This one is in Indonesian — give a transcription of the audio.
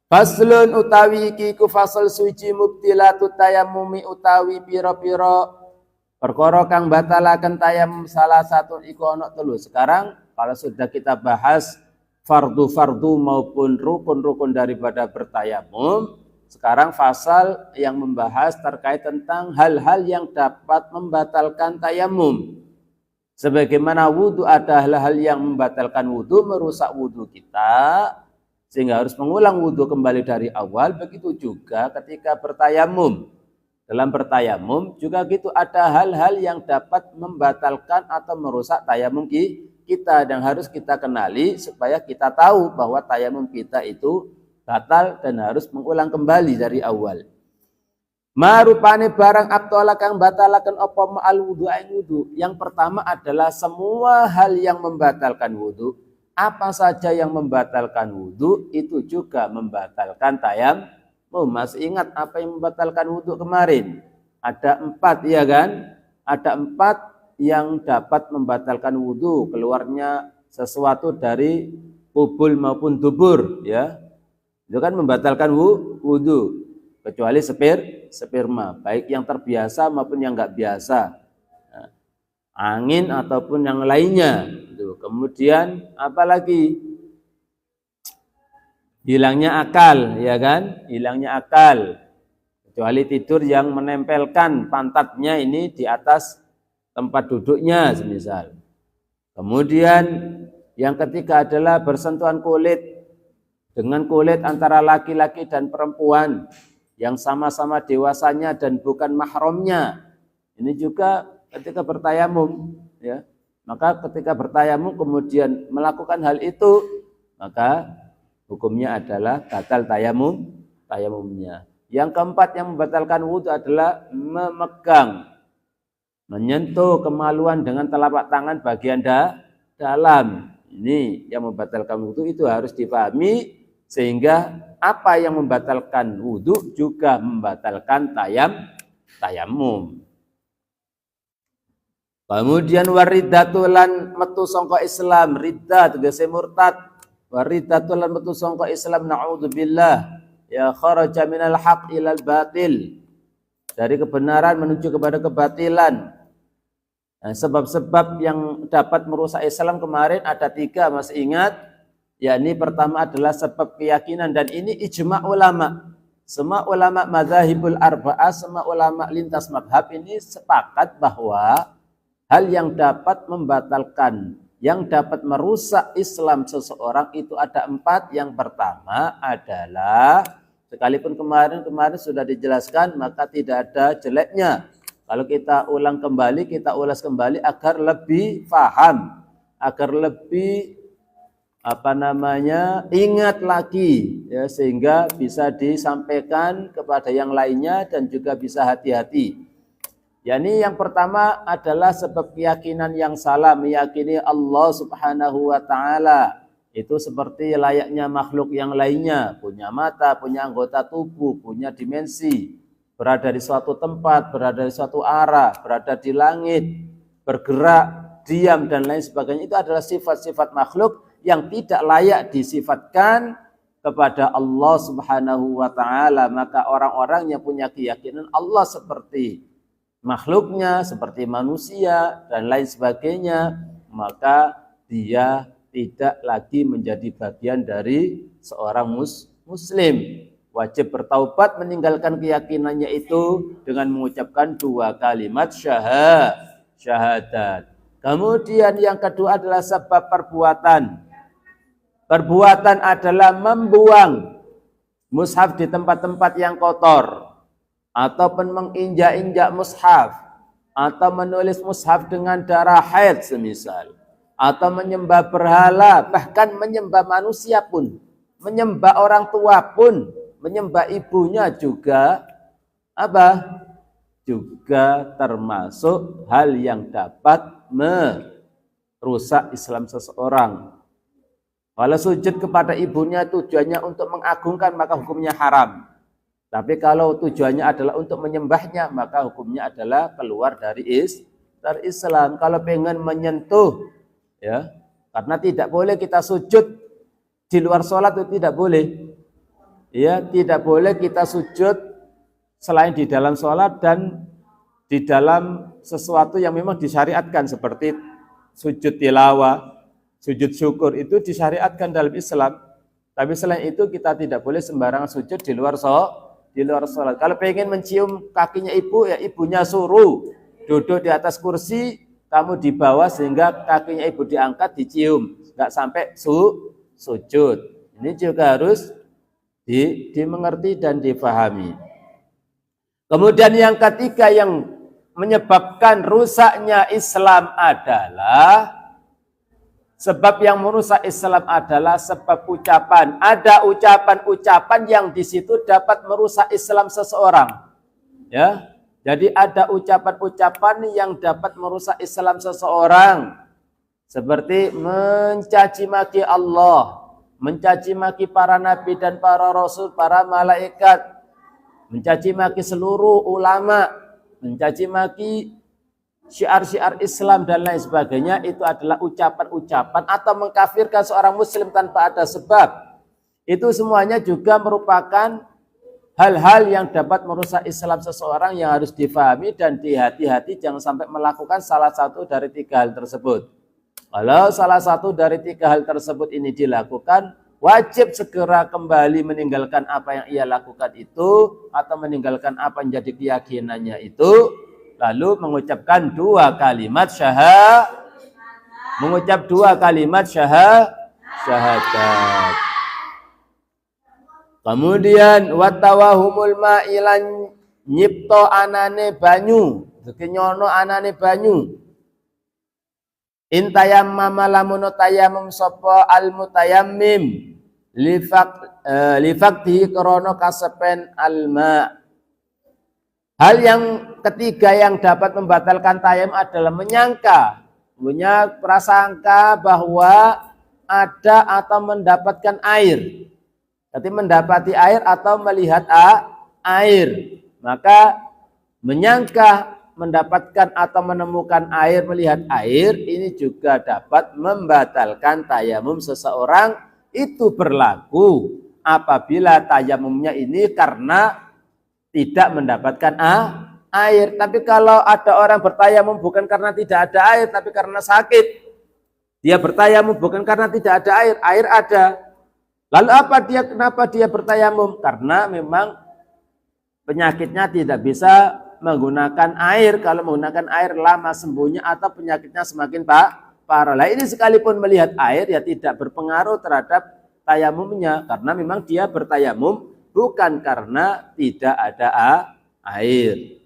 Faslun utawi iki ku fasal suci mubtilatu tayammumi utawi pira-pira perkara kang batalaken tayamum salah satu iku ana telu. Sekarang kalau sudah kita bahas fardu-fardu maupun rukun-rukun daripada bertayamum, sekarang fasal yang membahas terkait tentang hal-hal yang dapat membatalkan tayamum. Sebagaimana wudu ada hal-hal yang membatalkan wudu, merusak wudu kita, sehingga harus mengulang wudu kembali dari awal. Begitu juga ketika bertayamum. Dalam bertayamum juga gitu, ada hal-hal yang dapat membatalkan atau merusak tayamum kita, dan harus kita kenali supaya kita tahu bahwa tayamum kita itu batal dan harus mengulang kembali dari awal. Marupane barang abtola kang batalaken apa ma'al wudu aing wudu. Yang pertama adalah semua hal yang membatalkan wudu. Apa saja yang membatalkan wudu itu juga membatalkan tayamum. Masih ingat apa yang membatalkan wudu kemarin? Ada 4, ya kan? Ada 4 yang dapat membatalkan wudu, keluarnya sesuatu dari kubul maupun dubur, ya. Itu kan membatalkan wudu, kecuali sperma, baik yang terbiasa maupun yang enggak biasa. Angin ataupun yang lainnya. Kemudian apalagi? Hilangnya akal, ya kan? Hilangnya akal. Kecuali tidur yang menempelkan pantatnya ini di atas tempat duduknya semisal. Kemudian yang ketiga adalah bersentuhan kulit dengan kulit antara laki-laki dan perempuan yang sama-sama dewasanya dan bukan mahramnya. Ini juga ketika bertayamum, ya. Maka ketika bertayamum kemudian melakukan hal itu, maka hukumnya adalah batal tayamumnya. Yang keempat yang membatalkan wudu adalah memegang, menyentuh kemaluan dengan telapak tangan bagian dalam. Ini yang membatalkan wudu, itu harus dipahami, sehingga apa yang membatalkan wudu juga membatalkan tayamum. Kemudian waridatulan metu sangka Islam, riddah tegese murtad. Waridatulan metu sangka Islam, naudzubillah, ya kharaja minal haq ilal batil, dari kebenaran menuju kepada kebatilan. Nah, sebab-sebab yang dapat merusak Islam kemarin ada 3, masih ingat? Yakni pertama adalah sebab keyakinan, dan ini ijma' ulama. Semua ulama madzhabul arba'ah, semua ulama lintas madhab ini sepakat bahwa hal yang dapat membatalkan, yang dapat merusak Islam seseorang itu ada 4. Yang pertama adalah, sekalipun kemarin sudah dijelaskan, maka tidak ada jeleknya kalau kita ulang kembali, kita ulas kembali agar lebih paham, agar lebih ingat lagi, ya, sehingga bisa disampaikan kepada yang lainnya dan juga bisa hati-hati. Yani yang pertama adalah sebab keyakinan yang salah, meyakini Allah Subhanahu wa taala itu seperti layaknya makhluk yang lainnya, punya mata, punya anggota tubuh, punya dimensi, berada di suatu tempat, berada di suatu arah, berada di langit, bergerak, diam dan lain sebagainya. Itu adalah sifat-sifat makhluk yang tidak layak disifatkan kepada Allah Subhanahu wa taala. Maka orang-orang yang punya keyakinan Allah seperti makhluknya, seperti manusia dan lain sebagainya, maka dia tidak lagi menjadi bagian dari seorang muslim. Wajib bertaubat meninggalkan keyakinannya itu dengan mengucapkan 2 kalimat syahadat. Kemudian yang kedua adalah sebab perbuatan. Perbuatan adalah membuang mushaf di tempat-tempat yang kotor, ataupun menginjak-injak mushaf, atau menulis mushaf dengan darah haid semisal, atau menyembah berhala, bahkan menyembah manusia pun, menyembah orang tua pun, menyembah ibunya juga juga termasuk hal yang dapat merusak Islam seseorang. Kalau sujud kepada ibunya tujuannya untuk mengagungkan, maka hukumnya haram. Tapi kalau tujuannya adalah untuk menyembahnya, maka hukumnya adalah keluar dari Islam. Kalau pengen menyentuh, ya, karena tidak boleh kita sujud di luar sholat, itu tidak boleh. Ya, tidak boleh kita sujud selain di dalam sholat dan di dalam sesuatu yang memang disyariatkan seperti sujud tilawah, sujud syukur itu disyariatkan dalam Islam. Tapi selain itu kita tidak boleh sembarangan sujud di luar sholat. Kalau pengen mencium kakinya ibu, ya ibunya suruh duduk di atas kursi, kamu di bawah sehingga kakinya ibu diangkat dicium, nggak sampai sujud. Ini juga harus dimengerti dan difahami. Kemudian yang ketiga yang menyebabkan rusaknya Islam adalah sebab yang merusak Islam adalah sebab ucapan. Ada ucapan-ucapan yang di situ dapat merusak Islam seseorang. Ya, jadi ada ucapan-ucapan yang dapat merusak Islam seseorang, seperti mencaci maki Allah, mencaci maki para nabi dan para rasul, para malaikat, mencaci maki seluruh ulama, mencaci maki syiar-syiar Islam dan lain sebagainya. Itu adalah ucapan-ucapan atau mengkafirkan seorang muslim tanpa ada sebab. Itu semuanya juga merupakan hal-hal yang dapat merusak Islam seseorang yang harus difahami dan dihati-hati jangan sampai melakukan salah satu dari tiga hal tersebut. Kalau salah satu dari tiga hal tersebut ini dilakukan, wajib segera kembali meninggalkan apa yang ia lakukan itu atau meninggalkan apa yang jadi keyakinannya itu, lalu mengucapkan dua kalimat syahadat. Kemudian watawahumul ma'ilan nyipto anane banyu, kenyono anane banyu. Intayammama lamun tayammum sapa al mutayammim lifakti krono kasepen alma. Hal yang ketiga yang dapat membatalkan tayamum adalah menyangka, punya prasangka bahwa ada atau mendapatkan air. Jadi mendapati air atau melihat air. Maka menyangka mendapatkan atau menemukan air, melihat air, ini juga dapat membatalkan tayamum seseorang. Itu berlaku apabila tayamumnya ini karena tidak mendapatkan air. Tapi kalau ada orang bertayamum bukan karena tidak ada air, tapi karena sakit, dia bertayamum bukan karena tidak ada air, air ada. Lalu kenapa dia bertayamum? Karena memang penyakitnya tidak bisa menggunakan air. Kalau menggunakan air lama sembuhnya atau penyakitnya semakin parah. Lah ini sekalipun melihat air ya tidak berpengaruh terhadap tayamumnya karena memang dia bertayamum bukan karena tidak ada air.